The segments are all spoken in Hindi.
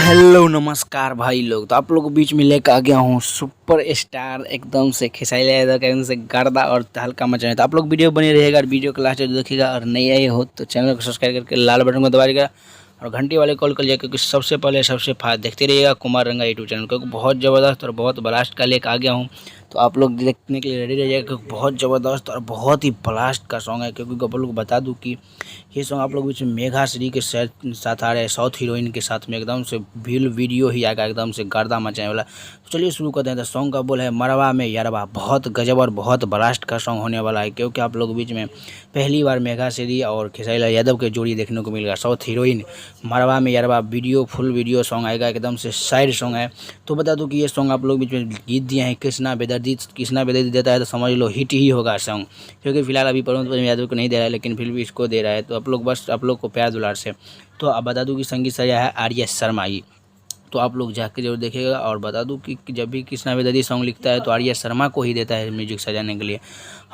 हेलो नमस्कार भाई लोग। तो आप लोगों के बीच में लेकर आ गया हूँ सुपर स्टार एकदम से खेसारी लाल यादव का एकदम से गर्दा और हल्का मचाने। तो आप लोग वीडियो बने रहेगा और वीडियो को लास्ट तक देखिएगा। और नए आए हो तो चैनल को सब्सक्राइब करके लाल बटन को दबाइएगा और घंटी वाले कॉल कर लिया, क्योंकि सबसे पहले सबसे फास्ट देखते रहिएगा कुमार रंगा यूट्यूब चैनल, क्योंकि बहुत ज़बरदस्त और बहुत ब्लास्ट का लेकर आ गया हूँ। तो आप लोग देखने के लिए रेडी रहिएगा, क्योंकि बहुत ज़बरदस्त और बहुत ही ब्लास्ट का सॉन्ग है। क्योंकि आप लोग को बता दूँ कि ये सॉन्ग आप लोग बीच में मेघा श्री के साथ आ रहे हैं, साउथ हीरोइन के साथ में एकदम से वीडियो ही आएगा एकदम से गर्दा मचाने वाला। तो चलिए शुरू करते हैं। तो सॉन्ग का बोल है मरवा में यारवा। बहुत गजब और बहुत ब्लास्ट का सॉन्ग होने वाला है, क्योंकि आप लोग बीच में पहली बार मेघा श्री और खेसारी लाल यादव के जोड़ी देखने को मिलेगा। साउथ हीरोइन मरवा में यारवा वीडियो फुल वीडियो सॉन्ग आएगा, एकदम से साइड सॉन्ग है। तो बता दूं कि ये सॉन्ग आप लोग बीच में गीत दिए हैं कृष्णा बेदर्दी देता है तो समझ लो हिट ही होगा सॉन्ग, क्योंकि फिलहाल अभी परम यादव को नहीं दे रहा है, लेकिन फिर भी इसको दे रहा है। तो आप लोग बस आप लोग को प्यार दुलार से। तो अब बता दूं कि संगीत सजा है आर्य शर्मा जी। तो आप लोग जाके जरूर देखिएगा। और बता दूं कि जब भी कृष्णा बेदर्दी सॉन्ग लिखता है तो आर्य शर्मा को ही देता है म्यूजिक सजाने के लिए।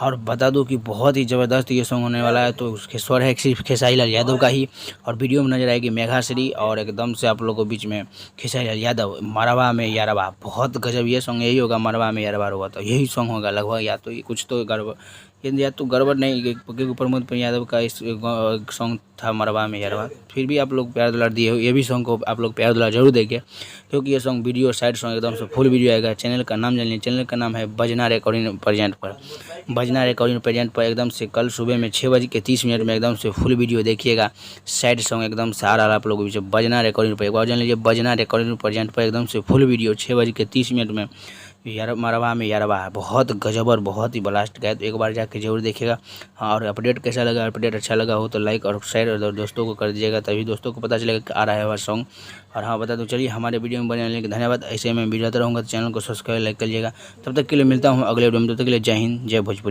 और बता दूं कि बहुत ही ज़बरदस्त ये सॉन्ग होने वाला है। तो उसके स्वर है सिर्फ खेसारी लाल यादव का ही, और वीडियो में नजर आएगी मेघा श्री और एकदम से आप लोगों के बीच में खेसारी लाल यादव। मरवा में यारवा बहुत गजब ये सॉन्ग यही होगा। मरवा में यारवा होगा तो यही सॉन्ग होगा लगभग, या तो कुछ तो गड़बड़, या तो गड़बड़ नहीं, क्योंकि प्रमोद यादव का इस सॉन्ग था मरवा में यारवा। फिर भी आप लोग प्यार दुलार दिए हो, ये भी सॉन्ग को आप लोग प्यार दुलार जरूर देंगे, क्योंकि ये सॉन्ग वीडियो साइड सॉन्ग एकदम से फुल वीडियो आएगा। चैनल का नाम जान लीजिए, चैनल का नाम है बजना रिकॉर्डिंग प्रेजेंट पर। बजना रिकॉर्डिंग प्रेजेंट पर एकदम से कल सुबह में 6:30 में एकदम से फुल वीडियो देखिएगा। साइड सॉन्ग एकदम से आ रहा है आप लोगों के बीच बजना रिकॉर्डिंग पर। एक बार जान लीजिए बजना रिकॉर्डिंग प्रेजेंट पर एकदम से फुल वीडियो 6:30 में यार मरवा में यारवा है। बहुत गजब और बहुत ही ब्लास्ट का है। तो एक बार जाके जरूर देखिएगा। हाँ, और अपडेट कैसा लगा, अपडेट अच्छा लगा हो तो लाइक और शेयर और दोस्तों को कर दीजिएगा, तभी दोस्तों को पता चलेगा कि आ रहा है वह सॉन्ग। और हाँ बता दो, चलिए हमारे वीडियो में बने रहने के धन्यवाद। ऐसे मैं वीडियो आता रहूँगा तो चैनल को सब्सक्राइब लाइक करिएगा। तब तक के लिए मिलता हूँ अगले वीडियो में। तब तक के लिए जय हिंद जय भोजपुरी।